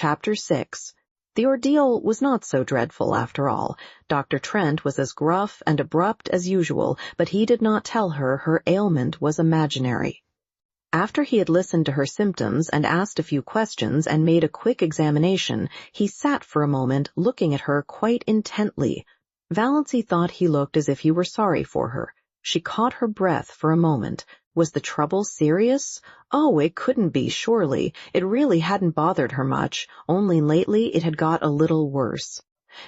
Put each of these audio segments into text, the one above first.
Chapter 6. The ordeal was not so dreadful after all. Dr. Trent was as gruff and abrupt as usual, but he did not tell her her ailment was imaginary. After he had listened to her symptoms and asked a few questions and made a quick examination, he sat for a moment looking at her quite intently. Valancy thought he looked as if he were sorry for her. She caught her breath for a moment. Was the trouble serious? Oh, it couldn't be, surely. It really hadn't bothered her much, only lately it had got a little worse.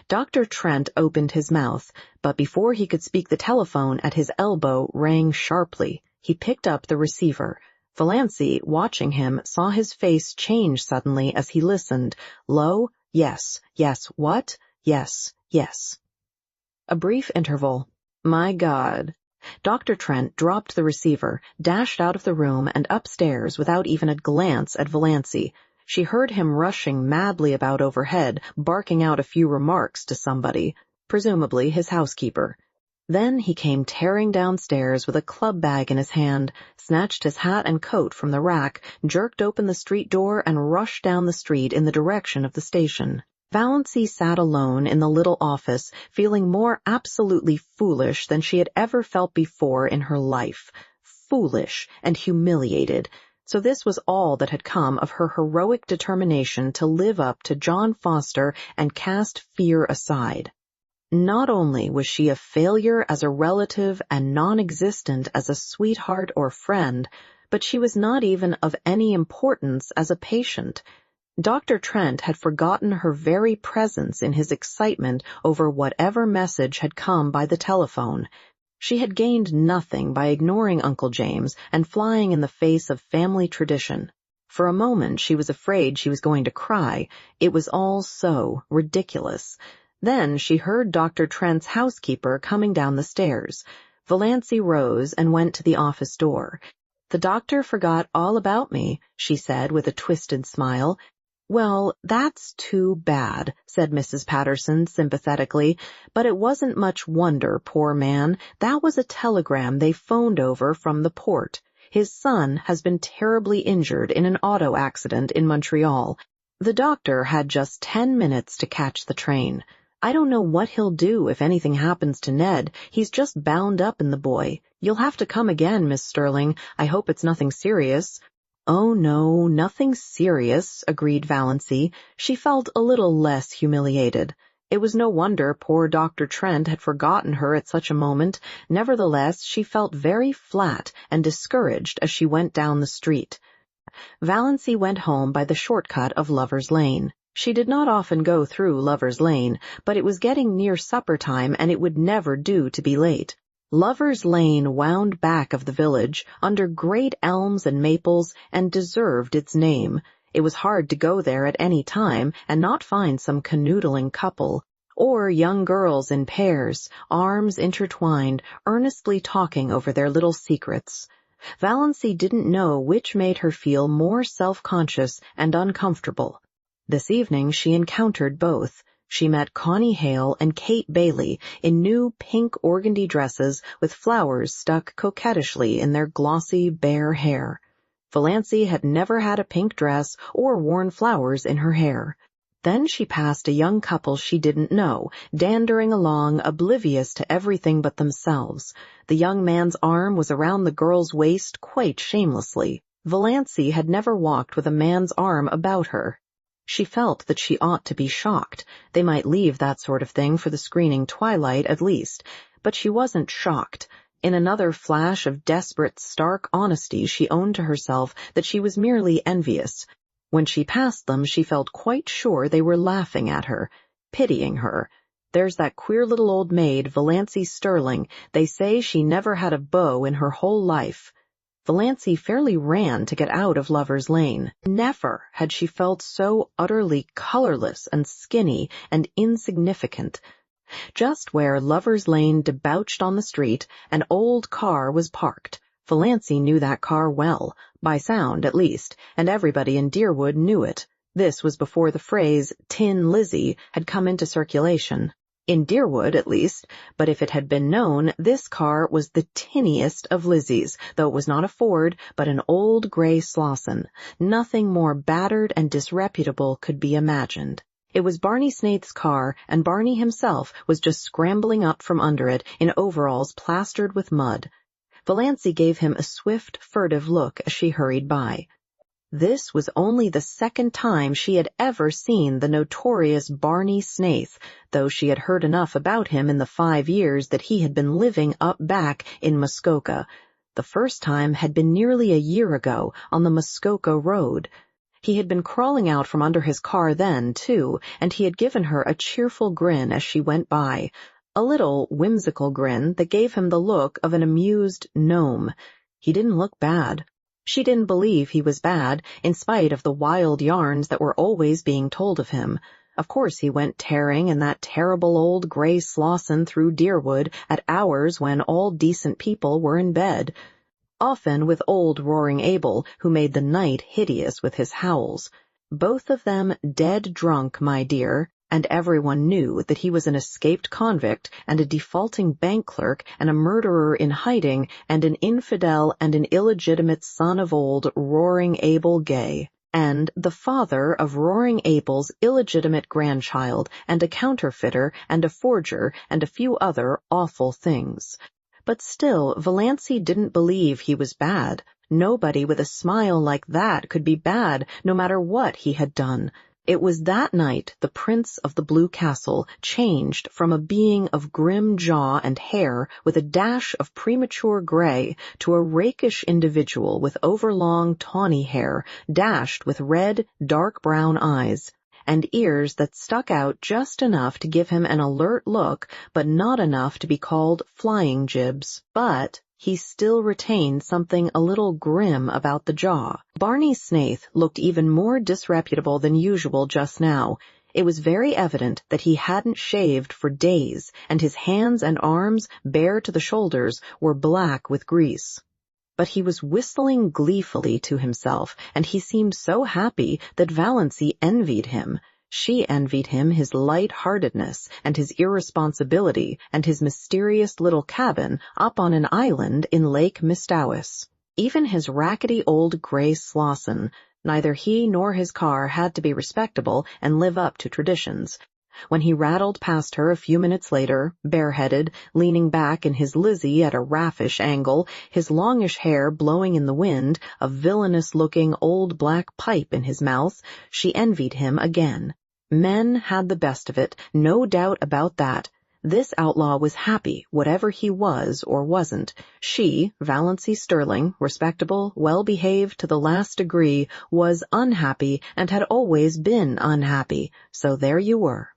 Dr. Trent opened his mouth, but before he could speak the telephone at his elbow rang sharply. He picked up the receiver. Valancy, watching him, saw his face change suddenly as he listened. Low, yes, yes, what? Yes, yes. A brief interval. My God. Dr. Trent dropped the receiver, dashed out of the room and upstairs without even a glance at Valancy. She heard him rushing madly about overhead, barking out a few remarks to somebody, presumably his housekeeper. Then he came tearing downstairs with a club bag in his hand, snatched his hat and coat from the rack, jerked open the street door, and rushed down the street in the direction of the station. Valancy sat alone in the little office, feeling more absolutely foolish than she had ever felt before in her life. Foolish and humiliated. So this was all that had come of her heroic determination to live up to John Foster and cast fear aside. Not only was she a failure as a relative and non-existent as a sweetheart or friend, but she was not even of any importance as a patient. Dr. Trent had forgotten her very presence in his excitement over whatever message had come by the telephone. She had gained nothing by ignoring Uncle James and flying in the face of family tradition. For a moment she was afraid she was going to cry. It was all so ridiculous. Then she heard Dr. Trent's housekeeper coming down the stairs. Valancy rose and went to the office door. "The doctor forgot all about me," she said with a twisted smile. "Well, that's too bad," said Mrs. Patterson sympathetically, "but it wasn't much wonder, poor man. That was a telegram they phoned over from the port. His son has been terribly injured in an auto accident in Montreal. The doctor had just 10 minutes to catch the train. I don't know what he'll do if anything happens to Ned. He's just bound up in the boy. You'll have to come again, Miss Sterling. I hope it's nothing serious." "Oh, no, nothing serious," agreed Valancy. She felt a little less humiliated. It was no wonder poor Dr. Trent had forgotten her at such a moment. Nevertheless, she felt very flat and discouraged as she went down the street. Valancy went home by the shortcut of Lover's Lane. She did not often go through Lover's Lane, but it was getting near supper time and it would never do to be late. Lover's Lane wound back of the village, under great elms and maples, and deserved its name. It was hard to go there at any time and not find some canoodling couple, or young girls in pairs, arms intertwined, earnestly talking over their little secrets. Valancy didn't know which made her feel more self-conscious and uncomfortable. This evening she encountered both. She met Connie Hale and Kate Bailey in new pink organdy dresses with flowers stuck coquettishly in their glossy, bare hair. Valancy had never had a pink dress or worn flowers in her hair. Then she passed a young couple she didn't know, dandering along, oblivious to everything but themselves. The young man's arm was around the girl's waist quite shamelessly. Valancy had never walked with a man's arm about her. She felt that she ought to be shocked. They might leave that sort of thing for the screening twilight at least, but she wasn't shocked. In another flash of desperate, stark honesty, she owned to herself that she was merely envious. When she passed them, she felt quite sure they were laughing at her, pitying her. There's that queer little old maid, Valancy Sterling. They say she never had a beau in her whole life. Valancy fairly ran to get out of Lover's Lane. Never had she felt so utterly colorless and skinny and insignificant. Just where Lover's Lane debouched on the street, an old car was parked. Valancy knew that car well, by sound at least, and everybody in Deerwood knew it. This was before the phrase "Tin Lizzie" had come into circulation. In Deerwood, at least, but if it had been known, this car was the tinniest of Lizzie's, though it was not a Ford, but an old gray Slauson. Nothing more battered and disreputable could be imagined. It was Barney Snaith's car, and Barney himself was just scrambling up from under it in overalls plastered with mud. Valancy gave him a swift, furtive look as she hurried by. This was only the second time she had ever seen the notorious Barney Snaith, though she had heard enough about him in the 5 years that he had been living up back in Muskoka. The first time had been nearly a year ago on the Muskoka Road. He had been crawling out from under his car then, too, and he had given her a cheerful grin as she went by, a little whimsical grin that gave him the look of an amused gnome. He didn't look bad. She didn't believe he was bad, in spite of the wild yarns that were always being told of him. Of course he went tearing in that terrible old gray Slauson through Deerwood at hours when all decent people were in bed. Often with old Roaring Abel, who made the night hideous with his howls. Both of them dead drunk, my dear, and everyone knew that he was an escaped convict and a defaulting bank clerk and a murderer in hiding and an infidel and an illegitimate son of old Roaring Abel Gay, and the father of Roaring Abel's illegitimate grandchild, and a counterfeiter and a forger and a few other awful things. But still, Valancy didn't believe he was bad. Nobody with a smile like that could be bad, no matter what he had done. It was that night the Prince of the Blue Castle changed from a being of grim jaw and hair with a dash of premature gray to a rakish individual with overlong tawny hair dashed with red, dark brown eyes, and ears that stuck out just enough to give him an alert look, but not enough to be called flying jibs. But he still retained something a little grim about the jaw. Barney Snaith looked even more disreputable than usual just now. It was very evident that he hadn't shaved for days, and his hands and arms, bare to the shoulders, were black with grease. But he was whistling gleefully to himself, and he seemed so happy that Valancy envied him. She envied him his light-heartedness and his irresponsibility and his mysterious little cabin up on an island in Lake Mistowis. Even his rackety old gray Slauson, neither he nor his car had to be respectable and live up to traditions. When he rattled past her a few minutes later, bareheaded, leaning back in his Lizzie at a raffish angle, his longish hair blowing in the wind, a villainous-looking old black pipe in his mouth, she envied him again. Men had the best of it, no doubt about that. This outlaw was happy, whatever he was or wasn't. She, Valancy Sterling, respectable, well-behaved to the last degree, was unhappy and had always been unhappy. So there you were.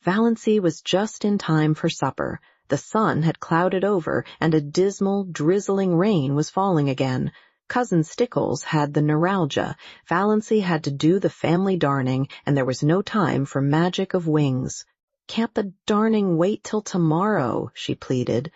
Valancy was just in time for supper. The sun had clouded over, and a dismal, drizzling rain was falling again. Cousin Stickles had the neuralgia. Valancy had to do the family darning, and there was no time for magic of wings. "Can't the darning wait till tomorrow?" she pleaded.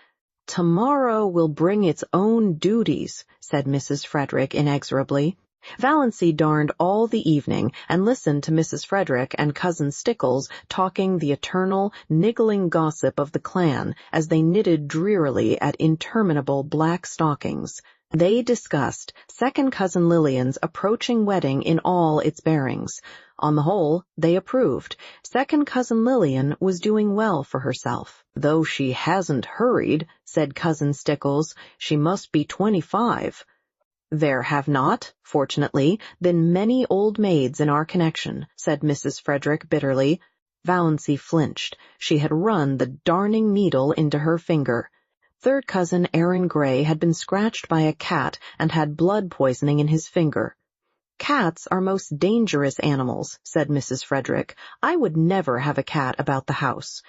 "Tomorrow will bring its own duties," said Mrs. Frederick inexorably. Valancy darned all the evening and listened to Mrs. Frederick and Cousin Stickles talking the eternal, niggling gossip of the clan as they knitted drearily at interminable black stockings. They discussed Second Cousin Lillian's approaching wedding in all its bearings. On the whole, they approved. Second Cousin Lillian was doing well for herself. "Though she hasn't hurried," said Cousin Stickles, "she must be 25. "There have not, fortunately, been many old maids in our connection," said Mrs. Frederick bitterly. Valancy flinched. She had run the darning needle into her finger. Third Cousin Aaron Gray had been scratched by a cat and had blood poisoning in his finger. "Cats are most dangerous animals," said Mrs. Frederick. "I would never have a cat about the house."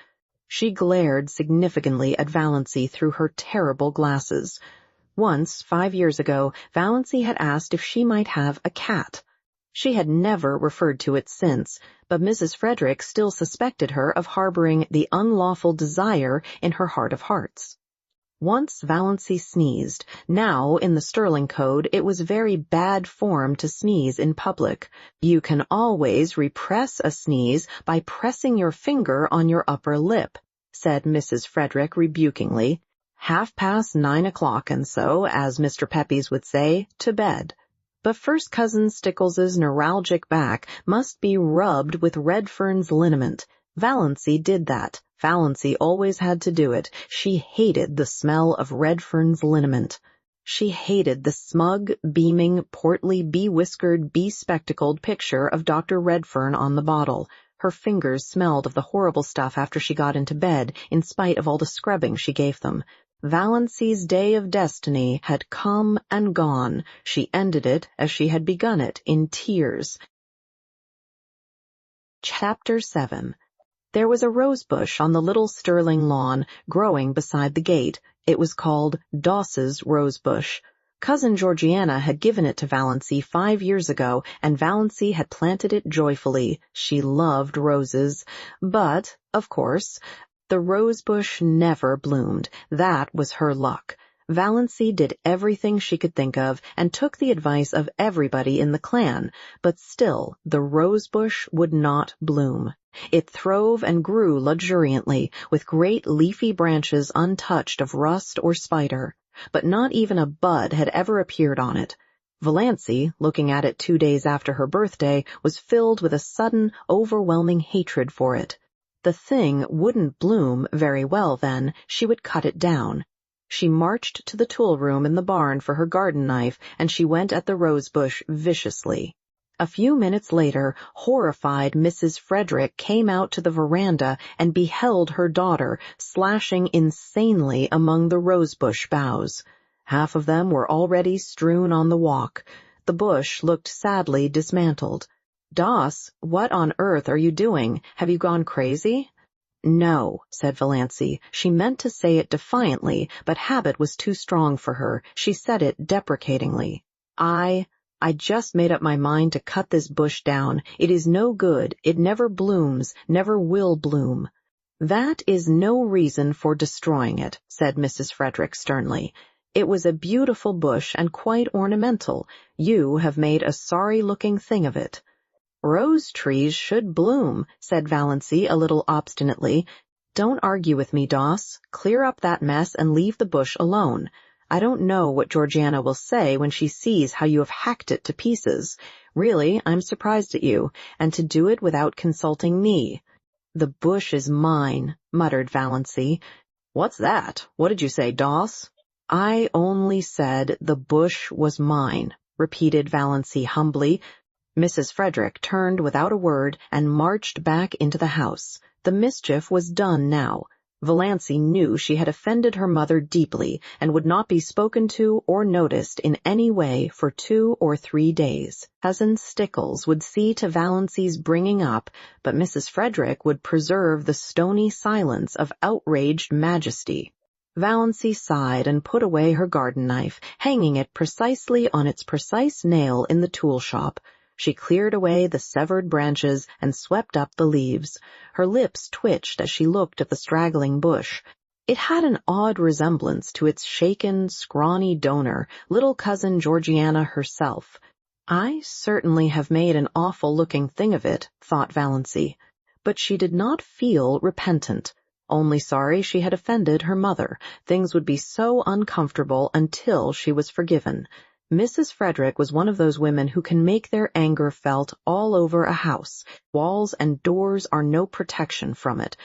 She glared significantly at Valancy through her terrible glasses. Once, 5 years ago, Valancy had asked if she might have a cat. She had never referred to it since, but Mrs. Frederick still suspected her of harboring the unlawful desire in her heart of hearts. Once Valancy sneezed. Now, in the Sterling Code, it was very bad form to sneeze in public. You can always repress a sneeze by pressing your finger on your upper lip. said Mrs. Frederick rebukingly. 9:30, and so, as Mr. Pepys would say, to bed. But first Cousin Stickles's neuralgic back must be rubbed with Redfern's liniment. Valancy did that. Valancy always had to do it. She hated the smell of Redfern's liniment. She hated the smug, beaming, portly, be-whiskered, be-spectacled picture of Dr. Redfern on the bottle. Her fingers smelled of the horrible stuff after she got into bed, in spite of all the scrubbing she gave them. Valancy's day of destiny had come and gone. She ended it as she had begun it, in tears. Chapter 7. There was a rosebush on the little Sterling lawn, growing beside the gate. It was called Doss's rosebush. Cousin Georgiana had given it to Valancy 5 years ago, and Valancy had planted it joyfully. She loved roses. But, of course, the rosebush never bloomed. That was her luck. Valancy did everything she could think of and took the advice of everybody in the clan, but still the rosebush would not bloom. It throve and grew luxuriantly, with great leafy branches untouched of rust or spider, but not even a bud had ever appeared on it. Valancy, looking at it 2 days after her birthday, was filled with a sudden, overwhelming hatred for it. The thing wouldn't bloom very well then. She would cut it down. She marched to the tool room in the barn for her garden knife, and she went at the rosebush viciously. A few minutes later, horrified Mrs. Frederick came out to the veranda and beheld her daughter slashing insanely among the rosebush boughs. Half of them were already strewn on the walk. The bush looked sadly dismantled. "Doss, what on earth are you doing? Have you gone crazy?" "No," said Valancy. She meant to say it defiantly, but habit was too strong for her. She said it deprecatingly. I just made up my mind to cut this bush down. It is no good. It never blooms, never will bloom." "That is no reason for destroying it," said Mrs. Frederick sternly. "It was a beautiful bush and quite ornamental. You have made a sorry-looking thing of it." "Rose trees should bloom," said Valancy a little obstinately. "Don't argue with me, Doss. Clear up that mess and leave the bush alone. I don't know what Georgiana will say when she sees how you have hacked it to pieces. Really, I'm surprised at you, and to do it without consulting me." "The bush is mine," muttered Valancy. "What's that? What did you say, Doss?" "I only said the bush was mine," repeated Valancy humbly. Mrs. Frederick turned without a word and marched back into the house. The mischief was done now. Valancy knew she had offended her mother deeply and would not be spoken to or noticed in any way for 2 or 3 days. Cousin Stickles would see to Valancy's bringing up, but Mrs. Frederick would preserve the stony silence of outraged majesty. Valancy sighed and put away her garden knife, hanging it precisely on its precise nail in the tool shop. She cleared away the severed branches and swept up the leaves. Her lips twitched as she looked at the straggling bush. It had an odd resemblance to its shaken, scrawny donor, little cousin Georgiana herself. "I certainly have made an awful-looking thing of it," thought Valancy. But she did not feel repentant. Only sorry she had offended her mother. Things would be so uncomfortable until she was forgiven. Mrs. Frederick was one of those women who can make their anger felt all over a house. Walls and doors are no protection from it.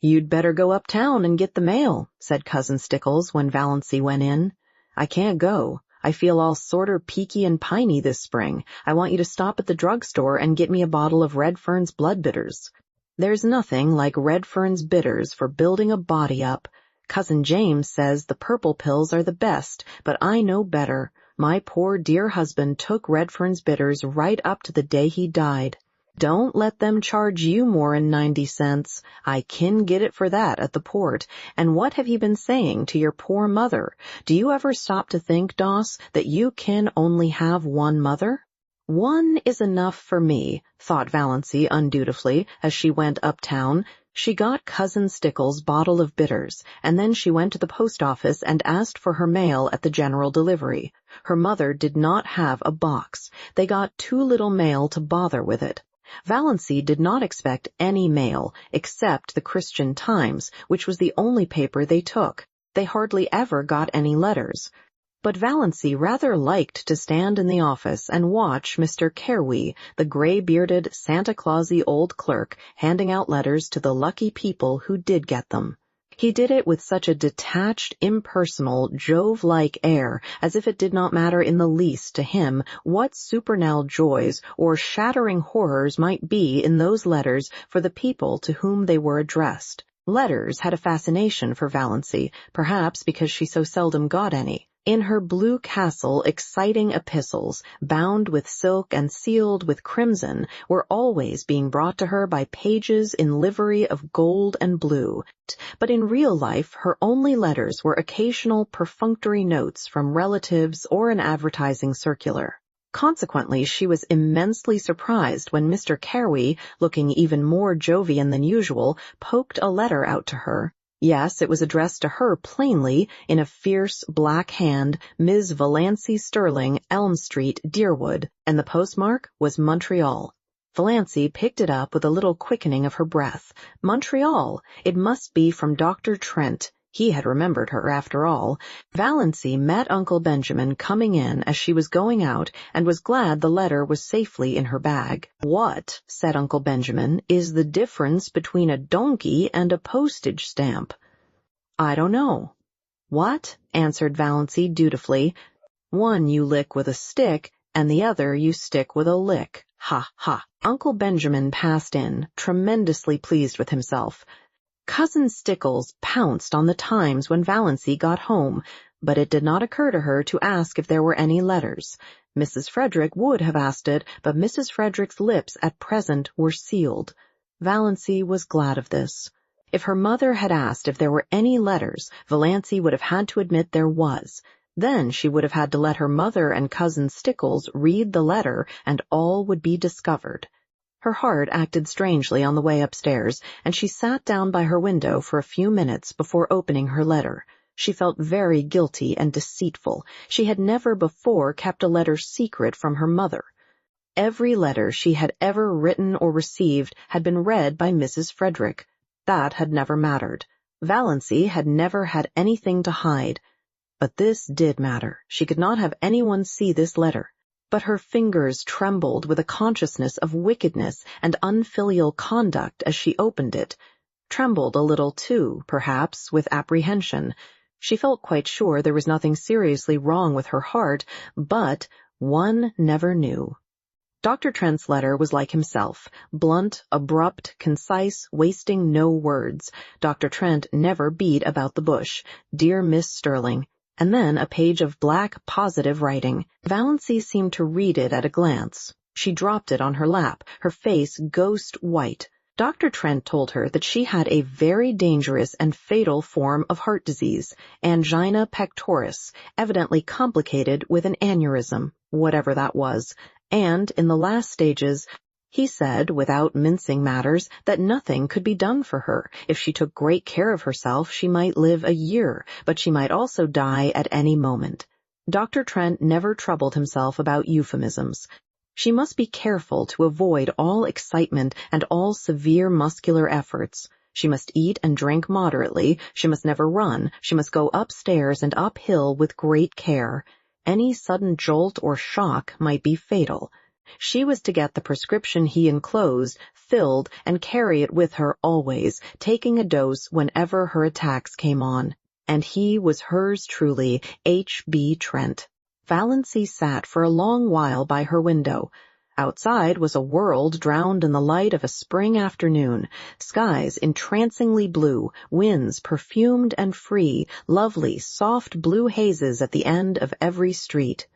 "You'd better go uptown and get the mail," said Cousin Stickles when Valancy went in. "I can't go. I feel all sorter peaky and piney this spring. I want you to stop at the drugstore and get me a bottle of Redfern's blood bitters." "There's nothing like Redfern's bitters for building a body up. Cousin James says the purple pills are the best, but I know better. My poor dear husband took Redfern's bitters right up to the day he died. Don't let them charge you more'n 90 cents. I kin get it for that at the port. And what have you been saying to your poor mother? Do you ever stop to think, Doss, that you can only have one mother?" "One is enough for me," thought Valancy undutifully as she went uptown. She got Cousin Stickles' bottle of bitters, and then she went to the post office and asked for her mail at the general delivery. Her mother did not have a box. They got too little mail to bother with it. Valancy did not expect any mail except the Christian Times, which was the only paper they took. They hardly ever got any letters. But Valancy rather liked to stand in the office and watch Mr. Carewee, the gray-bearded, Santa Clausy old clerk, handing out letters to the lucky people who did get them. He did it with such a detached, impersonal, Jove-like air, as if it did not matter in the least to him what supernal joys or shattering horrors might be in those letters for the people to whom they were addressed. Letters had a fascination for Valancy, perhaps because she so seldom got any. In her blue castle, exciting epistles, bound with silk and sealed with crimson, were always being brought to her by pages in livery of gold and blue. But in real life, her only letters were occasional perfunctory notes from relatives or an advertising circular. Consequently, she was immensely surprised when Mr. Carewee, looking even more Jovian than usual, poked a letter out to her. Yes, it was addressed to her plainly, in a fierce black hand, Ms. Valancy Sterling, Elm Street, Deerwood, and the postmark was Montreal. Valancy picked it up with a little quickening of her breath. Montreal! It must be from Dr. Trent. He had remembered her, after all. Valancy met Uncle Benjamin coming in as she was going out, and was glad the letter was safely in her bag. "What," said Uncle Benjamin, "is the difference between a donkey and a postage stamp?" "I don't know." "What?" answered Valancy dutifully. "One you lick with a stick, and the other you stick with a lick. Ha, ha." Uncle Benjamin passed in, tremendously pleased with himself. Cousin Stickles pounced on the Times when Valancy got home, but it did not occur to her to ask if there were any letters. Mrs. Frederick would have asked it, but Mrs. Frederick's lips at present were sealed. Valancy was glad of this. If her mother had asked if there were any letters, Valancy would have had to admit there was. Then she would have had to let her mother and Cousin Stickles read the letter, and all would be discovered. Her heart acted strangely on the way upstairs, and she sat down by her window for a few minutes before opening her letter. She felt very guilty and deceitful. She had never before kept a letter secret from her mother. Every letter she had ever written or received had been read by Mrs. Frederick. That had never mattered. Valancy had never had anything to hide. But this did matter. She could not have anyone see this letter. But her fingers trembled with a consciousness of wickedness and unfilial conduct as she opened it. Trembled a little, too, perhaps, with apprehension. She felt quite sure there was nothing seriously wrong with her heart, but one never knew. Dr. Trent's letter was like himself, blunt, abrupt, concise, wasting no words. Dr. Trent never beat about the bush. "Dear Miss Sterling," and then a page of black, positive writing. Valancy seemed to read it at a glance. She dropped it on her lap, her face ghost white. Dr. Trent told her that she had a very dangerous and fatal form of heart disease, angina pectoris, evidently complicated with an aneurysm, whatever that was, and, in the last stages, he said, without mincing matters, that nothing could be done for her. If she took great care of herself, she might live a year, but she might also die at any moment. Dr. Trent never troubled himself about euphemisms. She must be careful to avoid all excitement and all severe muscular efforts. She must eat and drink moderately. She must never run. She must go upstairs and uphill with great care. Any sudden jolt or shock might be fatal. She was to get the prescription he enclosed, filled, and carry it with her always, taking a dose whenever her attacks came on. And he was hers truly, H.B. Trent. Valancy sat for a long while by her window. Outside was a world drowned in the light of a spring afternoon, skies entrancingly blue, winds perfumed and free, lovely, soft blue hazes at the end of every street.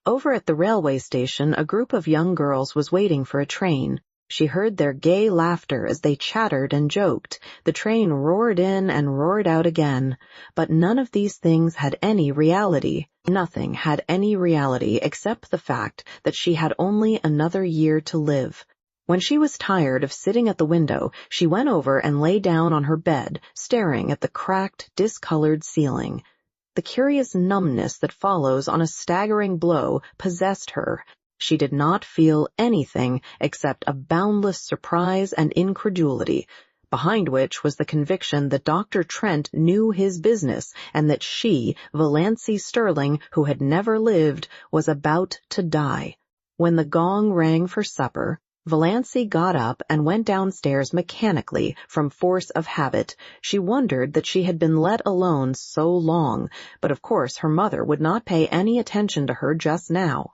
Over at the railway station, a group of young girls was waiting for a train. She heard their gay laughter as they chattered and joked. The train roared in and roared out again. But none of these things had any reality. Nothing had any reality except the fact that she had only another year to live. When she was tired of sitting at the window, she went over and lay down on her bed, staring at the cracked, discolored ceiling. The curious numbness that follows on a staggering blow possessed her. She did not feel anything except a boundless surprise and incredulity, behind which was the conviction that Dr. Trent knew his business and that she, Valancy Sterling, who had never lived, was about to die. When the gong rang for supper, Valancy got up and went downstairs mechanically from force of habit. She wondered that she had been let alone so long, but of course her mother would not pay any attention to her just now.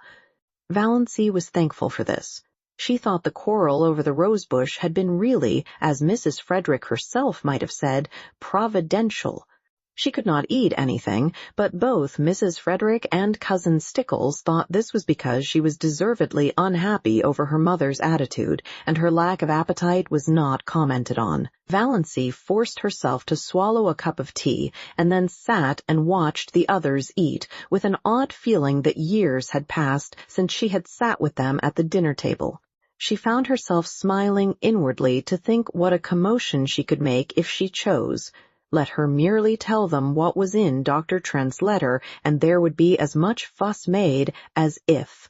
Valancy was thankful for this. She thought the quarrel over the rosebush had been really, as Mrs. Frederick herself might have said, providential. She could not eat anything, but both Mrs. Frederick and Cousin Stickles thought this was because she was deservedly unhappy over her mother's attitude, and her lack of appetite was not commented on. Valancy forced herself to swallow a cup of tea, and then sat and watched the others eat, with an odd feeling that years had passed since she had sat with them at the dinner table. She found herself smiling inwardly to think what a commotion she could make if she chose. Let her merely tell them what was in Dr. Trent's letter, and there would be as much fuss made as if.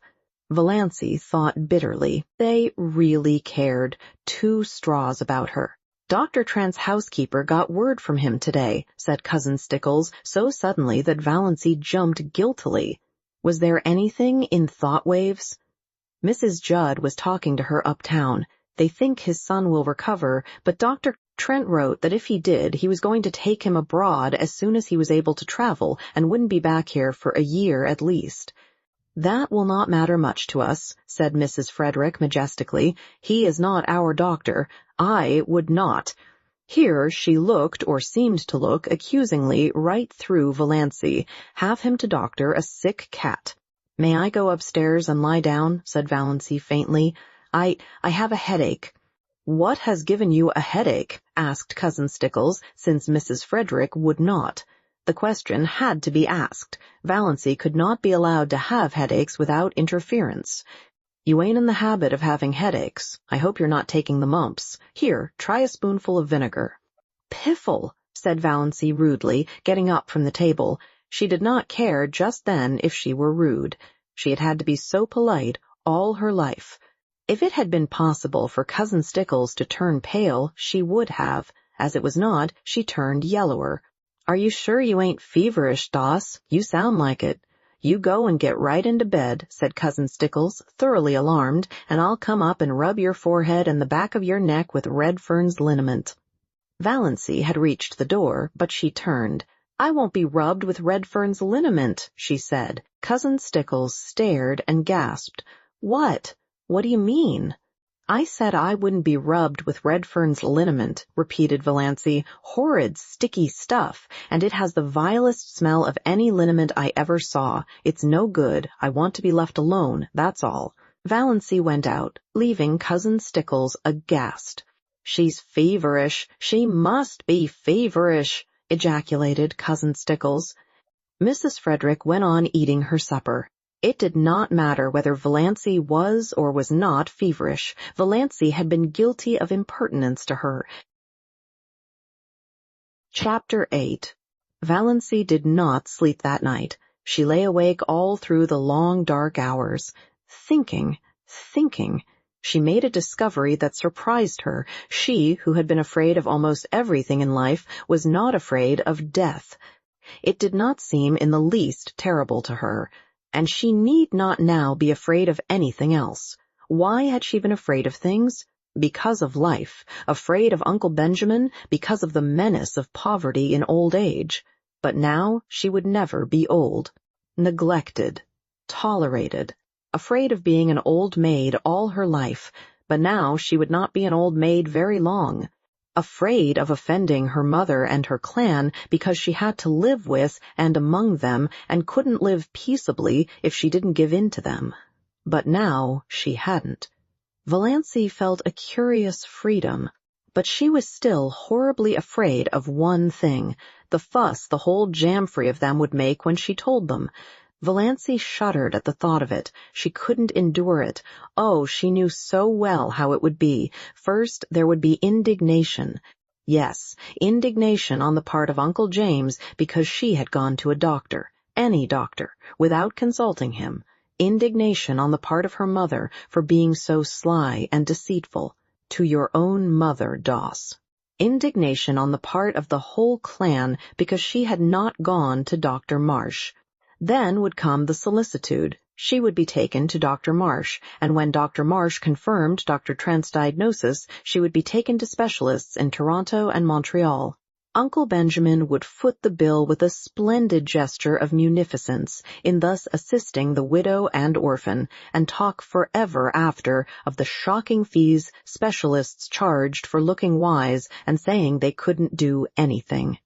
Valancy thought bitterly. They really cared 2 straws about her. Dr. Trent's housekeeper got word from him today, said Cousin Stickles, so suddenly that Valancy jumped guiltily. Was there anything in thought waves? Mrs. Judd was talking to her uptown. They think his son will recover, but Dr. Trent wrote that if he did, he was going to take him abroad as soon as he was able to travel and wouldn't be back here for a year at least. That will not matter much to us, said Mrs. Frederick majestically. He is not our doctor. I would not. Here she looked, or seemed to look, accusingly right through Valancy. Have him to doctor a sick cat. May I go upstairs and lie down? Said Valancy faintly. I have a headache. What has given you a headache? Asked Cousin Stickles, since Mrs. Frederick would not. The question had to be asked. Valancy could not be allowed to have headaches without interference. You ain't in the habit of having headaches. I hope you're not taking the mumps. Here, try a spoonful of vinegar. Piffle, said Valancy rudely, getting up from the table. She did not care just then if she were rude. She had had to be so polite all her life. If it had been possible for Cousin Stickles to turn pale, she would have. As it was not, she turned yellower. Are you sure you ain't feverish, Doss? You sound like it. You go and get right into bed, said Cousin Stickles, thoroughly alarmed, and I'll come up and rub your forehead and the back of your neck with Redfern's liniment. Valancy had reached the door, but she turned. I won't be rubbed with Redfern's liniment, she said. Cousin Stickles stared and gasped. What? What do you mean? I said I wouldn't be rubbed with Redfern's liniment, repeated Valancy. Horrid, sticky stuff, and it has the vilest smell of any liniment I ever saw. It's no good. I want to be left alone, that's all. Valancy went out, leaving Cousin Stickles aghast. She's feverish. She must be feverish, ejaculated Cousin Stickles. Mrs. Frederick went on eating her supper. It did not matter whether Valancy was or was not feverish. Valancy had been guilty of impertinence to her. Chapter 8. Valancy did not sleep that night. She lay awake all through the long dark hours, thinking. She made a discovery that surprised her. She, who had been afraid of almost everything in life, was not afraid of death. It did not seem in the least terrible to her. And she need not now be afraid of anything else. Why had she been afraid of things? Because of life. Afraid of Uncle Benjamin, because of the menace of poverty in old age. But now she would never be old. Neglected. Tolerated. Afraid of being an old maid all her life, but now she would not be an old maid very long. Afraid of offending her mother and her clan because she had to live with and among them and couldn't live peaceably if she didn't give in to them. But now she hadn't. Valancy felt a curious freedom, but she was still horribly afraid of one thing, the fuss the whole jamfrey of them would make when she told them. Valancy shuddered at the thought of it. She couldn't endure it. Oh, she knew so well how it would be. First, there would be indignation. Yes, indignation on the part of Uncle James because she had gone to a doctor, any doctor, without consulting him. indignation on the part of her mother for being so sly and deceitful. To your own mother, Doss. Indignation on the part of the whole clan because she had not gone to Dr. Marsh. Then would come the solicitude. She would be taken to Dr. Marsh, and when Dr. Marsh confirmed Dr. Trent's diagnosis, she would be taken to specialists in Toronto and Montreal. Uncle Benjamin would foot the bill with a splendid gesture of munificence in thus assisting the widow and orphan, and talk forever after of the shocking fees specialists charged for looking wise and saying they couldn't do anything.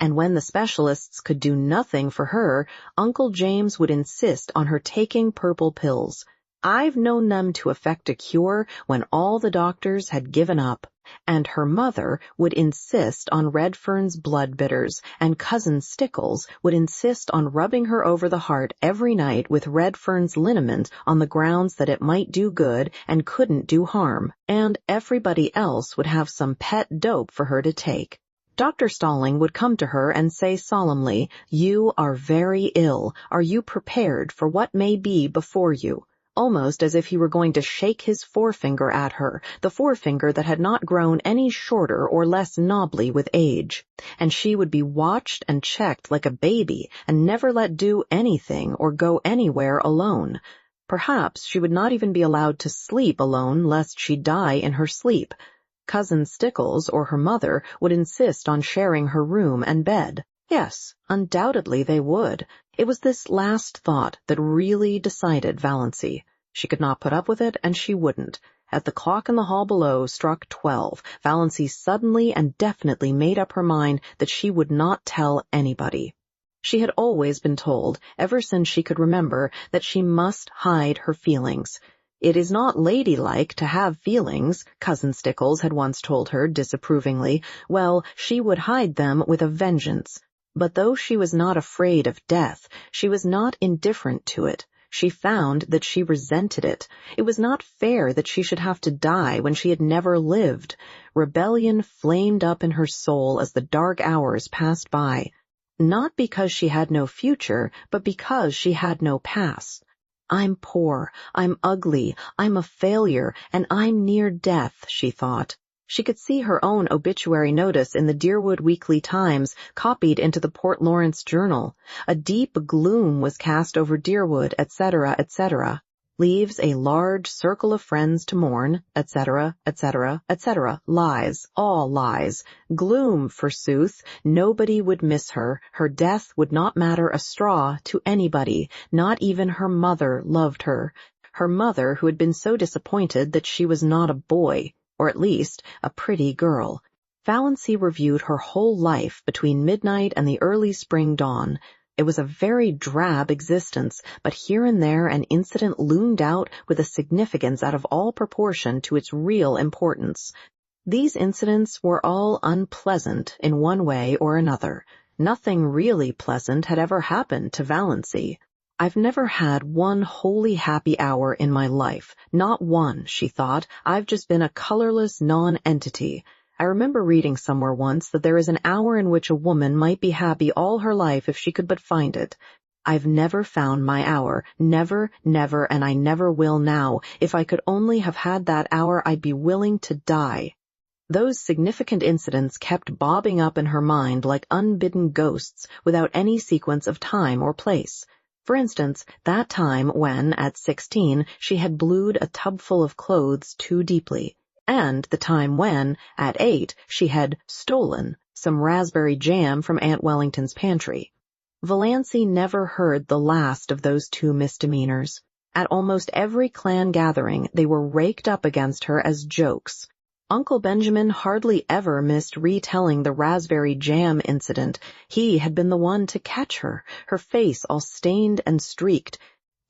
And when the specialists could do nothing for her, Uncle James would insist on her taking purple pills. I've known them to effect a cure when all the doctors had given up. And her mother would insist on Redfern's blood bitters, and Cousin Stickles would insist on rubbing her over the heart every night with Redfern's liniment on the grounds that it might do good and couldn't do harm, and everybody else would have some pet dope for her to take. Dr. Stalling would come to her and say solemnly, "You are very ill. Are you prepared for what may be before you?" Almost as if he were going to shake his forefinger at her, the forefinger that had not grown any shorter or less knobbly with age. And she would be watched and checked like a baby and never let do anything or go anywhere alone. Perhaps she would not even be allowed to sleep alone lest she die in her sleep. Cousin Stickles or her mother would insist on sharing her room and bed. Yes, undoubtedly they would. It was this last thought that really decided Valancy. She could not put up with it, and she wouldn't. As the clock in the hall below struck 12, Valancy suddenly and definitely made up her mind that she would not tell anybody. She had always been told, ever since she could remember, that she must hide her feelings. It is not ladylike to have feelings, Cousin Stickles had once told her disapprovingly. Well, she would hide them with a vengeance. But though she was not afraid of death, she was not indifferent to it. She found that she resented it. It was not fair that she should have to die when she had never lived. Rebellion flamed up in her soul as the dark hours passed by. Not because she had no future, but because she had no past. I'm poor, I'm ugly, I'm a failure, and I'm near death, she thought. She could see her own obituary notice in the Deerwood Weekly Times, copied into the Port Lawrence Journal. A deep gloom was cast over Deerwood, etc., etc. Leaves a large circle of friends to mourn, etc., etc., etc. Lies, all lies. Gloom, forsooth. Nobody would miss her. Her death would not matter a straw to anybody. Not even her mother loved her. Her mother, who had been so disappointed that she was not a boy, or at least a pretty girl. Valancy reviewed her whole life between midnight and the early spring dawn. It was a very drab existence, but here and there an incident loomed out with a significance out of all proportion to its real importance. These incidents were all unpleasant in one way or another. Nothing really pleasant had ever happened to Valancy. I've never had one wholly happy hour in my life. Not one, she thought. I've just been a colorless non-entity. I remember reading somewhere once that there is an hour in which a woman might be happy all her life if she could but find it. I've never found my hour. Never, never, and I never will now. If I could only have had that hour, I'd be willing to die. Those significant incidents kept bobbing up in her mind like unbidden ghosts without any sequence of time or place. For instance, that time when, at 16, she had blued a tubful of clothes too deeply, and the time when, at 8, she had stolen some raspberry jam from Aunt Wellington's pantry. Valancy never heard the last of those two misdemeanors. At almost every clan gathering, they were raked up against her as jokes. Uncle Benjamin hardly ever missed retelling the raspberry jam incident. He had been the one to catch her, her face all stained and streaked.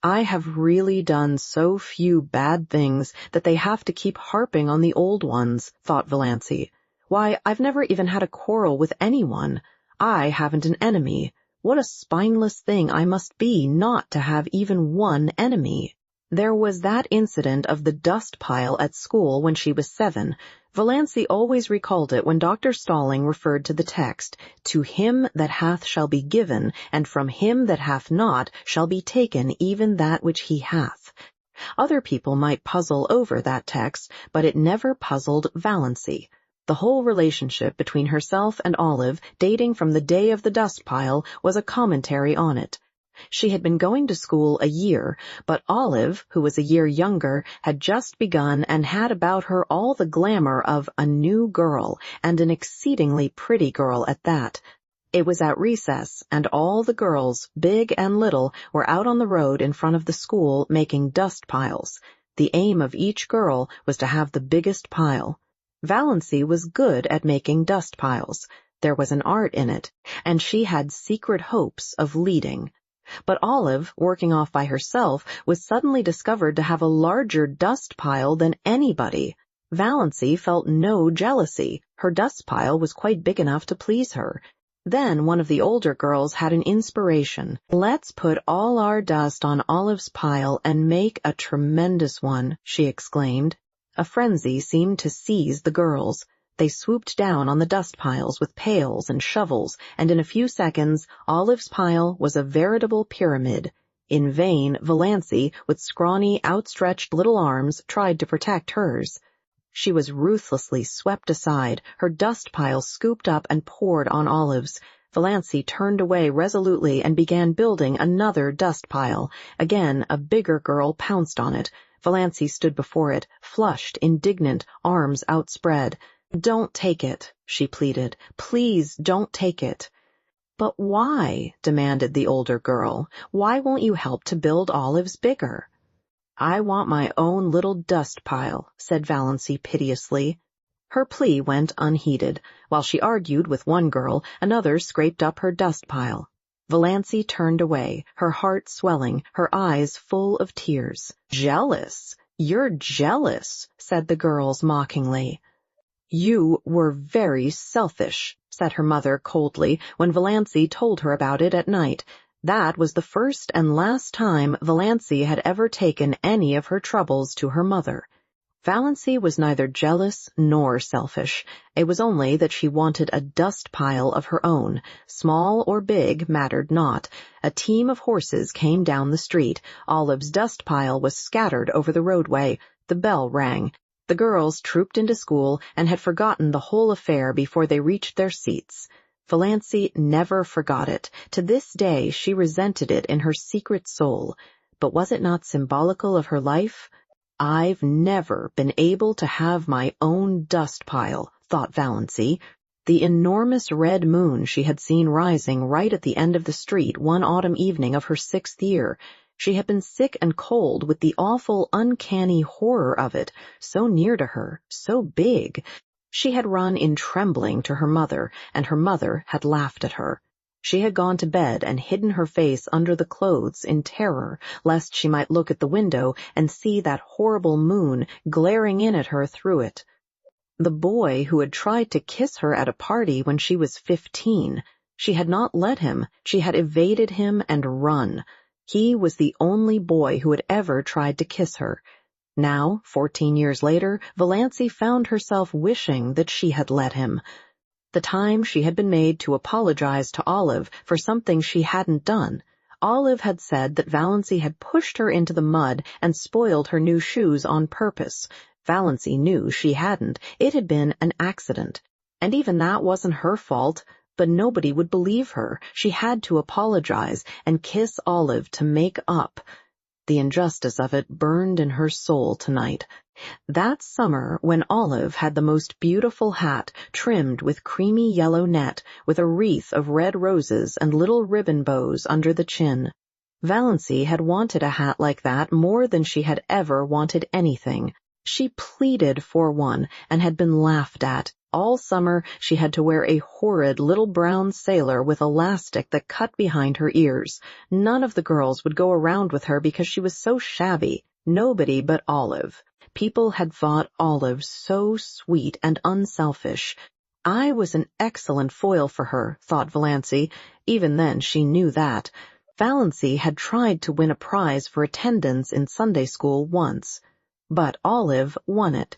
I have really done so few bad things that they have to keep harping on the old ones, thought Valancy. Why, I've never even had a quarrel with anyone. I haven't an enemy. What a spineless thing I must be not to have even one enemy. There was that incident of the dust pile at school when she was 7. Valancy always recalled it when Dr. Stalling referred to the text, "To him that hath shall be given, and from him that hath not shall be taken even that which he hath." Other people might puzzle over that text, but it never puzzled Valancy. The whole relationship between herself and Olive, dating from the day of the dust pile, was a commentary on it. She had been going to school a year, but Olive, who was a year younger, had just begun and had about her all the glamour of a new girl, and an exceedingly pretty girl at that. It was at recess, and all the girls, big and little, were out on the road in front of the school making dust piles. The aim of each girl was to have the biggest pile. Valancy was good at making dust piles. There was an art in it, and she had secret hopes of leading. But Olive, working off by herself, was suddenly discovered to have a larger dust pile than anybody. Valancy felt no jealousy. Her dust pile was quite big enough to please her. Then one of the older girls had an inspiration. "Let's put all our dust on Olive's pile and make a tremendous one," she exclaimed. A frenzy seemed to seize the girls. They swooped down on the dust piles with pails and shovels, and in a few seconds Olive's pile was a veritable pyramid. In vain Valancy, with scrawny, outstretched little arms, tried to protect hers. She was ruthlessly swept aside, her dust pile scooped up and poured on Olive's. Valancy turned away resolutely and began building another dust pile. Again a bigger girl pounced on it. Valancy stood before it, flushed, indignant, arms outspread. "Don't take it," she pleaded. "Please don't take it." "But why?" demanded the older girl. "Why won't you help to build Olive's bigger?" "I want my own little dust pile," said Valancy piteously. Her plea went unheeded. While she argued with one girl, another scraped up her dust pile. Valancy turned away, her heart swelling, her eyes full of tears. "Jealous? You're jealous," said the girls mockingly. "You were very selfish," said her mother coldly when Valancy told her about it at night. That was the first and last time Valancy had ever taken any of her troubles to her mother. Valancy was neither jealous nor selfish. It was only that she wanted a dust pile of her own. Small or big mattered not. A team of horses came down the street. Olive's dust pile was scattered over the roadway. The bell rang. The girls trooped into school and had forgotten the whole affair before they reached their seats. Valancy never forgot it. To this day she resented it in her secret soul. But was it not symbolical of her life? "I've never been able to have my own dust pile," thought Valancy. The enormous red moon she had seen rising right at the end of the street one autumn evening of her 6th year. She had been sick and cold with the awful, uncanny horror of it, so near to her, so big. She had run in trembling to her mother, and her mother had laughed at her. She had gone to bed and hidden her face under the clothes in terror, lest she might look at the window and see that horrible moon glaring in at her through it. The boy who had tried to kiss her at a party when she was 15, she had not let him, she had evaded him and run. He was the only boy who had ever tried to kiss her. Now, 14 years later, Valancy found herself wishing that she had let him. The time she had been made to apologize to Olive for something she hadn't done. Olive had said that Valancy had pushed her into the mud and spoiled her new shoes on purpose. Valancy knew she hadn't. It had been an accident. And even that wasn't her fault. But nobody would believe her. She had to apologize and kiss Olive to make up. The injustice of it burned in her soul tonight. That summer, when Olive had the most beautiful hat, trimmed with creamy yellow net, with a wreath of red roses and little ribbon bows under the chin. Valancy had wanted a hat like that more than she had ever wanted anything. She pleaded for one and had been laughed at. All summer she had to wear a horrid little brown sailor with elastic that cut behind her ears. None of the girls would go around with her because she was so shabby. Nobody but Olive. People had thought Olive so sweet and unselfish. I was an excellent foil for her, thought Valancy. Even then she knew that. Valancy had tried to win a prize for attendance in Sunday school once, but Olive won it.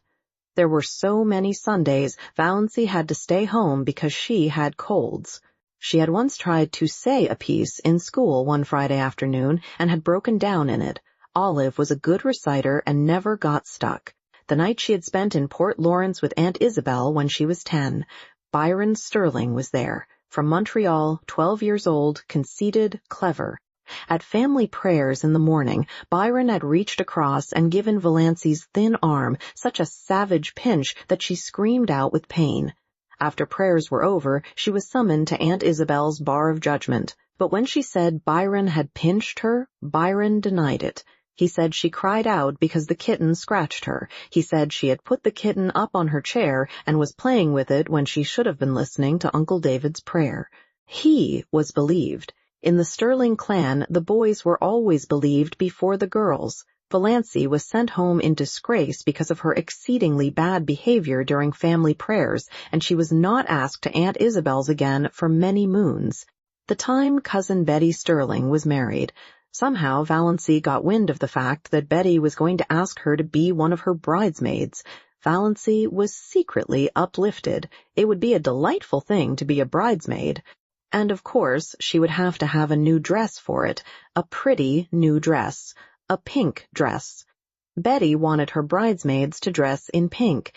There were so many Sundays Valancy had to stay home because she had colds. She had once tried to say a piece in school one Friday afternoon and had broken down in it. Olive was a good reciter and never got stuck. The night she had spent in Port Lawrence with Aunt Isabel when she was 10, Byron Sterling was there. From Montreal, 12 years old, conceited, clever. At family prayers in the morning, Byron had reached across and given Valancy's thin arm such a savage pinch that she screamed out with pain. After prayers were over, she was summoned to Aunt Isabel's bar of judgment. But when she said Byron had pinched her, Byron denied it. He said she cried out because the kitten scratched her. He said she had put the kitten up on her chair and was playing with it when she should have been listening to Uncle David's prayer. He was believed. In the Sterling clan, the boys were always believed before the girls. Valancy was sent home in disgrace because of her exceedingly bad behavior during family prayers, and she was not asked to Aunt Isabel's again for many moons. The time Cousin Betty Sterling was married, somehow Valancy got wind of the fact that Betty was going to ask her to be one of her bridesmaids. Valancy was secretly uplifted. It would be a delightful thing to be a bridesmaid. And of course, she would have to have a new dress for it, a pretty new dress, a pink dress. Betty wanted her bridesmaids to dress in pink,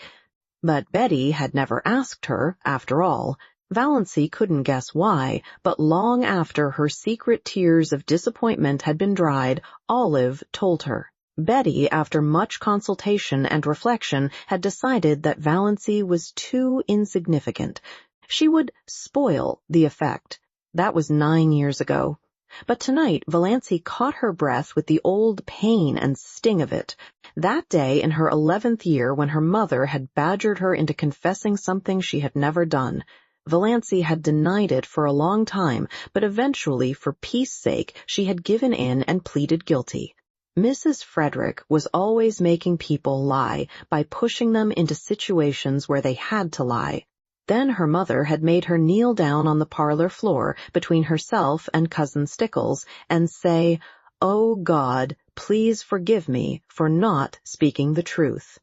but Betty had never asked her, after all. Valancy couldn't guess why, but long after her secret tears of disappointment had been dried, Olive told her. Betty, after much consultation and reflection, had decided that Valancy was too insignificant. She would spoil the effect. That was 9 years ago. But tonight Valancy caught her breath with the old pain and sting of it. That day in her 11th year when her mother had badgered her into confessing something she had never done. Valancy had denied it for a long time, but eventually, for peace sake, she had given in and pleaded guilty. Mrs. Frederick was always making people lie by pushing them into situations where they had to lie. Then her mother had made her kneel down on the parlor floor between herself and Cousin Stickles and say, "Oh God, please forgive me for not speaking the truth."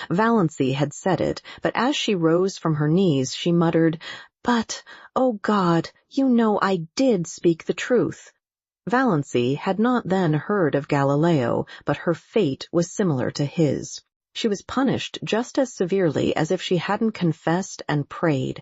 Valancy had said it, but as she rose from her knees, she muttered, "But, oh God, you know I did speak the truth." Valancy had not then heard of Galileo, but her fate was similar to his. She was punished just as severely as if she hadn't confessed and prayed.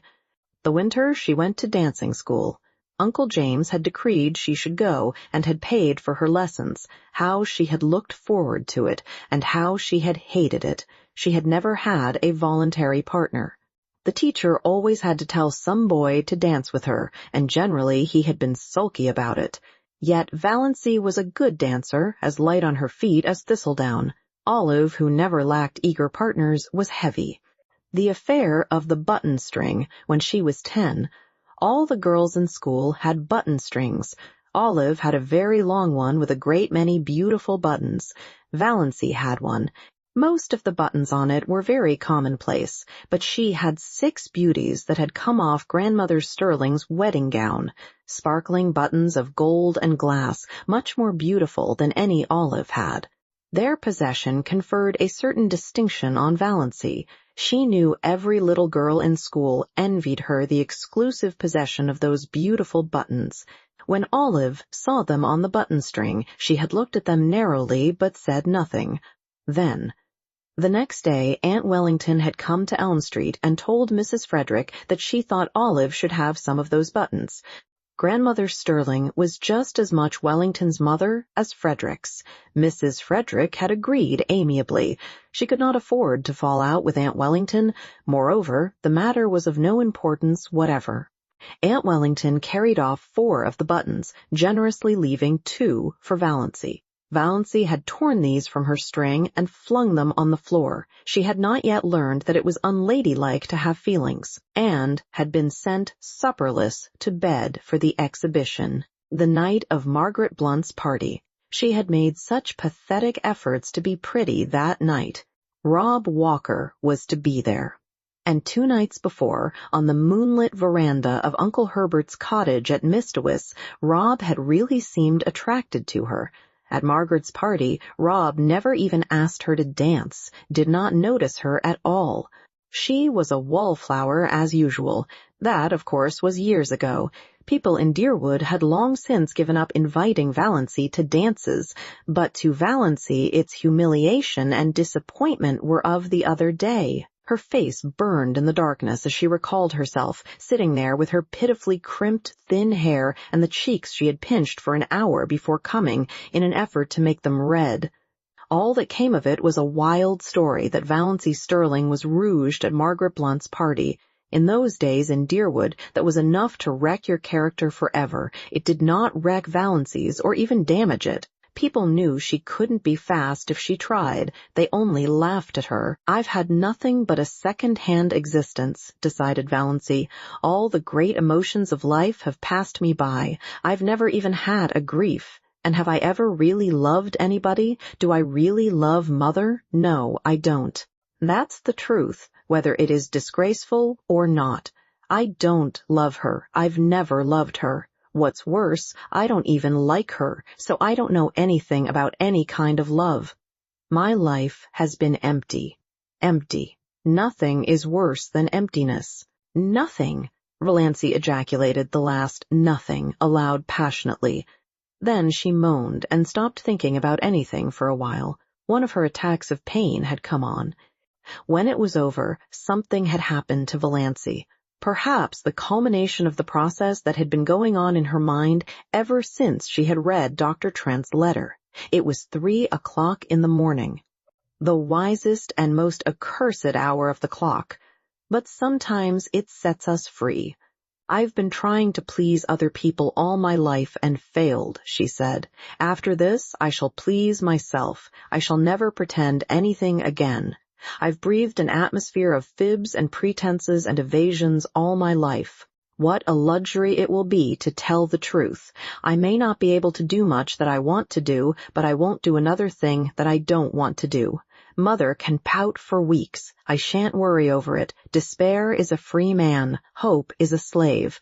The winter she went to dancing school. Uncle James had decreed she should go and had paid for her lessons. How she had looked forward to it, and how she had hated it. She had never had a voluntary partner. The teacher always had to tell some boy to dance with her, and generally he had been sulky about it. Yet Valancy was a good dancer, as light on her feet as thistledown. Olive, who never lacked eager partners, was heavy. The affair of the button string, when she was 10. All the girls in school had button strings. Olive had a very long one with a great many beautiful buttons. Valancy had one. Most of the buttons on it were very commonplace, but she had 6 beauties that had come off Grandmother Sterling's wedding gown, sparkling buttons of gold and glass, much more beautiful than any Olive had. Their possession conferred a certain distinction on Valancy. She knew every little girl in school envied her the exclusive possession of those beautiful buttons. When Olive saw them on the button string, she had looked at them narrowly but said nothing. Then, the next day, Aunt Wellington had come to Elm Street and told Mrs. Frederick that she thought Olive should have some of those buttons. Grandmother Sterling was just as much Wellington's mother as Frederick's. Mrs. Frederick had agreed amiably. She could not afford to fall out with Aunt Wellington. Moreover, the matter was of no importance whatever. Aunt Wellington carried off 4 of the buttons, generously leaving 2 for Valancy. Valancy had torn these from her string and flung them on the floor. She had not yet learned that it was unladylike to have feelings, and had been sent supperless to bed for the exhibition. The night of Margaret Blunt's party. She had made such pathetic efforts to be pretty that night. Rob Walker was to be there. And 2 nights before, on the moonlit veranda of Uncle Herbert's cottage at Mistowis, Rob had really seemed attracted to her. At Margaret's party, Rob never even asked her to dance, did not notice her at all. She was a wallflower as usual. That, of course, was years ago. People in Deerwood had long since given up inviting Valancy to dances, but to Valancy its humiliation and disappointment were of the other day. Her face burned in the darkness as she recalled herself, sitting there with her pitifully crimped, thin hair and the cheeks she had pinched for an hour before coming in an effort to make them red. All that came of it was a wild story that Valancy Sterling was rouged at Margaret Blunt's party. In those days in Deerwood, that was enough to wreck your character forever. It did not wreck Valancy's or even damage it. People knew she couldn't be fast if she tried. They only laughed at her. "I've had nothing but a second-hand existence," decided Valancy. "All the great emotions of life have passed me by. I've never even had a grief. And have I ever really loved anybody? Do I really love Mother? No, I don't. That's the truth, whether it is disgraceful or not. I don't love her. I've never loved her. What's worse, I don't even like her, so I don't know anything about any kind of love. My life has been empty. Empty. Nothing is worse than emptiness. Nothing." Valancy ejaculated the last "nothing" aloud passionately. Then she moaned and stopped thinking about anything for a while. One of her attacks of pain had come on. When it was over, something had happened to Valancy. Perhaps the culmination of the process that had been going on in her mind ever since she had read Dr. Trent's letter. It was 3 o'clock in the morning. The wisest and most accursed hour of the clock. But sometimes it sets us free. "I've been trying to please other people all my life and failed," she said. "After this, I shall please myself. I shall never pretend anything again. I've breathed an atmosphere of fibs and pretenses and evasions all my life. What a luxury it will be to tell the truth. I may not be able to do much that I want to do, but I won't do another thing that I don't want to do. Mother can pout for weeks. I shan't worry over it. Despair is a free man. Hope is a slave."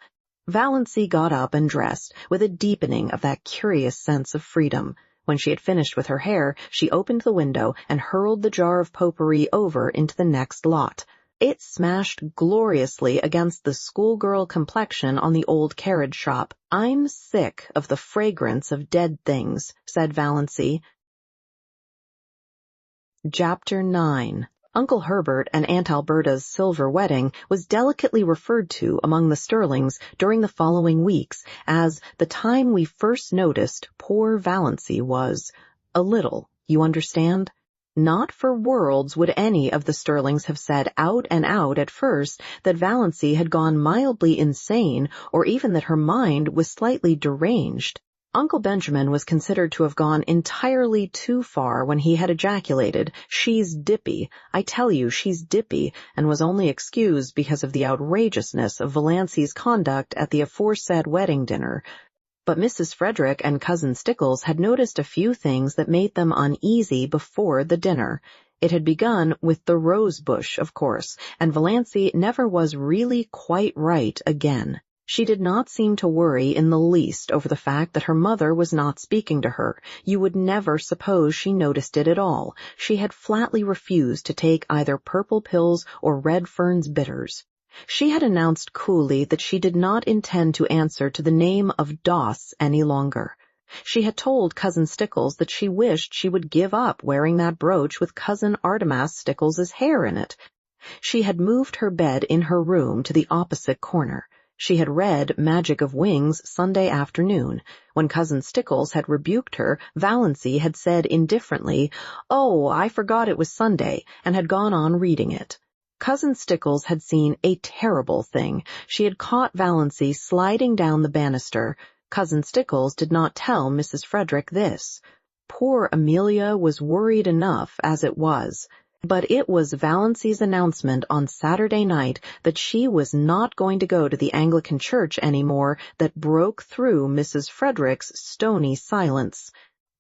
Valancy got up and dressed, with a deepening of that curious sense of freedom. When she had finished with her hair, she opened the window and hurled the jar of potpourri over into the next lot. It smashed gloriously against the schoolgirl complexion on the old carriage shop. "I'm sick of the fragrance of dead things," said Valancy. Chapter 9. Uncle Herbert and Aunt Alberta's silver wedding was delicately referred to among the Sterlings during the following weeks as the time we first noticed poor Valancy was a little, you understand? Not for worlds would any of the Sterlings have said out and out at first that Valancy had gone mildly insane or even that her mind was slightly deranged. Uncle Benjamin was considered to have gone entirely too far when he had ejaculated, "She's dippy, I tell you she's dippy," and was only excused because of the outrageousness of Valancy's conduct at the aforesaid wedding dinner. But Mrs. Frederick and Cousin Stickles had noticed a few things that made them uneasy before the dinner. It had begun with the rose bush, of course, and Valancy never was really quite right again. She did not seem to worry in the least over the fact that her mother was not speaking to her. You would never suppose she noticed it at all. She had flatly refused to take either purple pills or Redfern's bitters. She had announced coolly that she did not intend to answer to the name of Doss any longer. She had told Cousin Stickles that she wished she would give up wearing that brooch with Cousin Artemas Stickles's hair in it. She had moved her bed in her room to the opposite corner. She had read Magic of Wings Sunday afternoon. When Cousin Stickles had rebuked her, Valancy had said indifferently, "Oh, I forgot it was Sunday," and had gone on reading it. Cousin Stickles had seen a terrible thing. She had caught Valancy sliding down the banister. Cousin Stickles did not tell Mrs. Frederick this. Poor Amelia was worried enough as it was. But it was Valancy's announcement on Saturday night that she was not going to go to the Anglican church any more that broke through Mrs. Frederick's stony silence.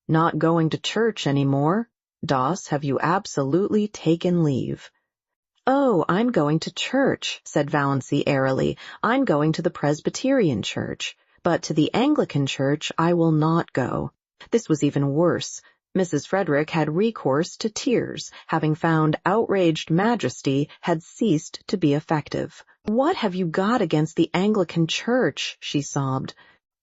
"Not going to church any more? Doss, have you absolutely taken leave?" "Oh, I'm going to church," said Valancy airily. "I'm going to the Presbyterian church. But to the Anglican church I will not go." This was even worse. Mrs. Frederick had recourse to tears, having found outraged majesty had ceased to be effective. "What have you got against the Anglican church?" she sobbed.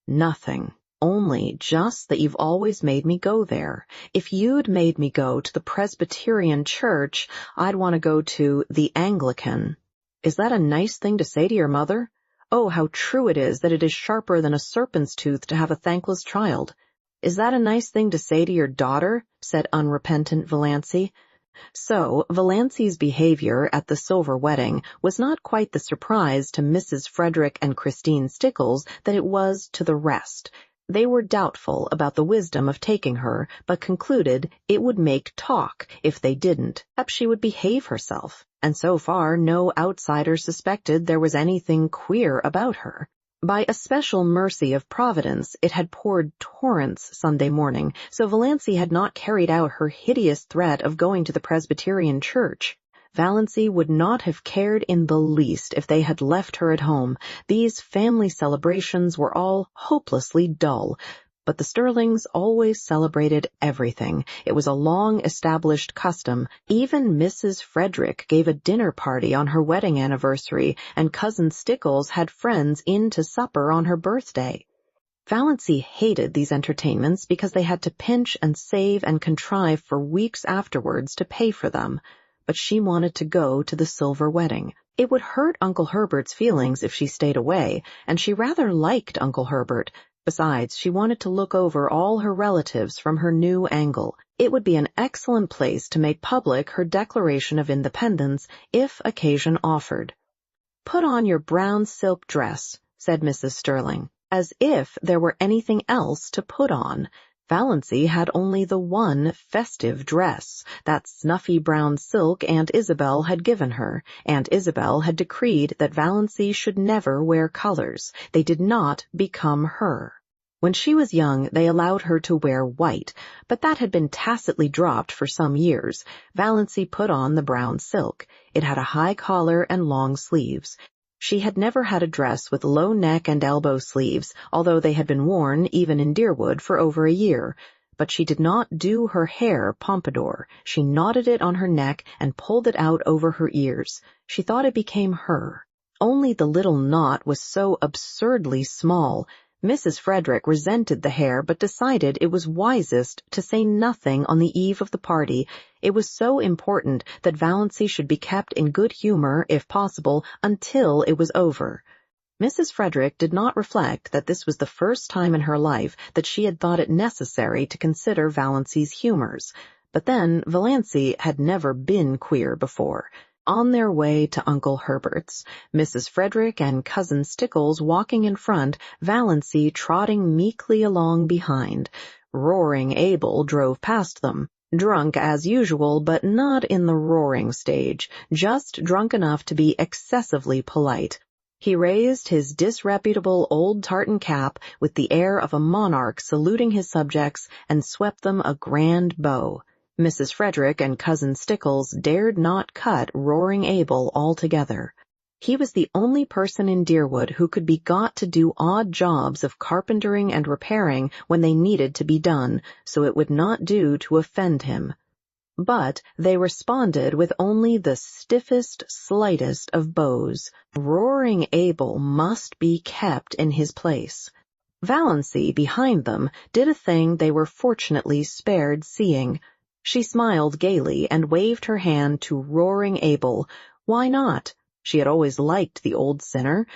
"Nothing. Only just that you've always made me go there. If you'd made me go to the Presbyterian church, I'd want to go to the Anglican." "Is that a nice thing to say to your mother? Oh, how true it is that it is sharper than a serpent's tooth to have a thankless child." "Is that a nice thing to say to your daughter?" said unrepentant Valancy. So, Valancy's behavior at the silver wedding was not quite the surprise to Mrs. Frederick and Christine Stickles that it was to the rest. They were doubtful about the wisdom of taking her, but concluded it would make talk if they didn't. Perhaps she would behave herself, and so far no outsider suspected there was anything queer about her. By a special mercy of Providence, it had poured torrents Sunday morning, so Valancy had not carried out her hideous threat of going to the Presbyterian church. Valancy would not have cared in the least if they had left her at home. These family celebrations were all hopelessly dull. But the Sterlings always celebrated everything. It was a long-established custom. Even Mrs. Frederick gave a dinner party on her wedding anniversary, and Cousin Stickles had friends in to supper on her birthday. Valancy hated these entertainments because they had to pinch and save and contrive for weeks afterwards to pay for them. But she wanted to go to the silver wedding. It would hurt Uncle Herbert's feelings if she stayed away, and she rather liked Uncle Herbert. Besides, she wanted to look over all her relatives from her new angle. It would be an excellent place to make public her Declaration of Independence if occasion offered. "Put on your brown silk dress," said Mrs. Sterling, as if there were anything else to put on. Valancy had only the one festive dress, that snuffy brown silk Aunt Isabel had given her. Aunt Isabel had decreed that Valancy should never wear colors. They did not become her. When she was young, they allowed her to wear white, but that had been tacitly dropped for some years. Valancy put on the brown silk. It had a high collar and long sleeves. She had never had a dress with low neck and elbow sleeves, although they had been worn even in Deerwood for over a year. But she did not do her hair pompadour. She knotted it on her neck and pulled it out over her ears. She thought it became her. Only the little knot was so absurdly small. Mrs. Frederick resented the hair, but decided it was wisest to say nothing on the eve of the party. It was so important that Valancy should be kept in good humor, if possible, until it was over. Mrs. Frederick did not reflect that this was the first time in her life that she had thought it necessary to consider Valancy's humors. But then, Valancy had never been queer before. On their way to Uncle Herbert's, Mrs. Frederick and Cousin Stickles walking in front, Valancy trotting meekly along behind. Roaring Abel drove past them, drunk as usual, but not in the roaring stage, just drunk enough to be excessively polite. He raised his disreputable old tartan cap with the air of a monarch saluting his subjects and swept them a grand bow. Mrs. Frederick and Cousin Stickles dared not cut Roaring Abel altogether. He was the only person in Deerwood who could be got to do odd jobs of carpentering and repairing when they needed to be done, so it would not do to offend him. But they responded with only the stiffest, slightest of bows. Roaring Abel must be kept in his place. Valancy, behind them, did a thing they were fortunately spared seeing. She smiled gaily and waved her hand to Roaring Abel. Why not? She had always liked the old sinner.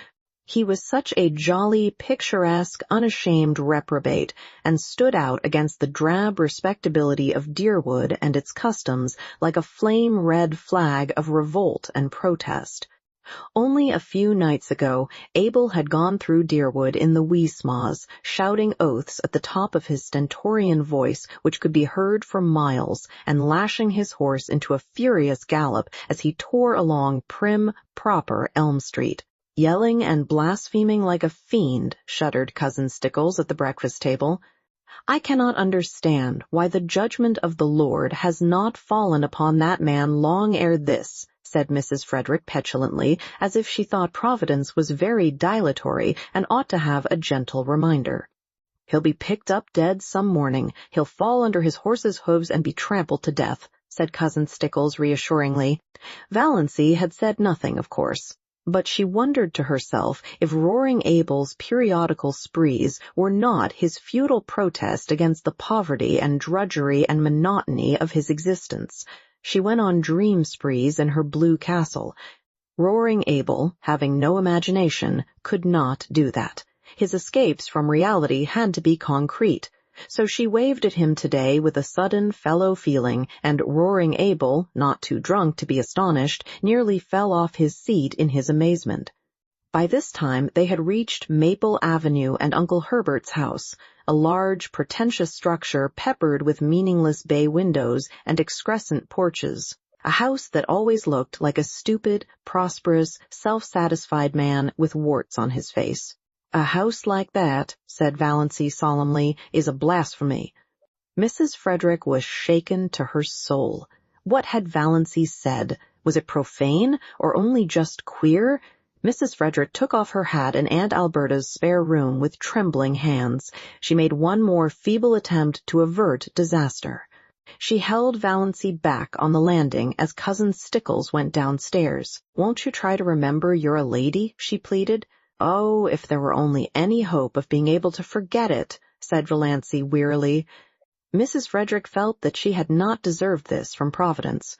He was such a jolly, picturesque, unashamed reprobate, and stood out against the drab respectability of Deerwood and its customs like a flame-red flag of revolt and protest. Only a few nights ago, Abel had gone through Deerwood in the wee smaws, shouting oaths at the top of his stentorian voice, which could be heard for miles, and lashing his horse into a furious gallop as he tore along prim, proper Elm Street. "Yelling and blaspheming like a fiend," shuddered Cousin Stickles at the breakfast table. "I cannot understand why the judgment of the Lord has not fallen upon that man long ere this," said Mrs. Frederick petulantly, as if she thought Providence was very dilatory and ought to have a gentle reminder. "He'll be picked up dead some morning. He'll fall under his horse's hooves and be trampled to death," said Cousin Stickles reassuringly. Valancy had said nothing, of course, but she wondered to herself if Roaring Abel's periodical sprees were not his futile protest against the poverty and drudgery and monotony of his existence. She went on dream sprees in her blue castle. Roaring Abel, having no imagination, could not do that. His escapes from reality had to be concrete. So she waved at him today with a sudden fellow feeling, and Roaring Abel, not too drunk to be astonished, nearly fell off his seat in his amazement. By this time they had reached Maple Avenue and Uncle Herbert's house, a large, pretentious structure peppered with meaningless bay windows and excrescent porches, a house that always looked like a stupid, prosperous, self-satisfied man with warts on his face. "A house like that," said Valancy solemnly, "is a blasphemy." Mrs. Frederick was shaken to her soul. What had Valancy said? Was it profane, or only just queer? Mrs. Frederick took off her hat in Aunt Alberta's spare room with trembling hands. She made one more feeble attempt to avert disaster. She held Valancy back on the landing as Cousin Stickles went downstairs. "Won't you try to remember you're a lady?" she pleaded. "Oh, if there were only any hope of being able to forget it," said Valancy wearily. Mrs. Frederick felt that she had not deserved this from Providence.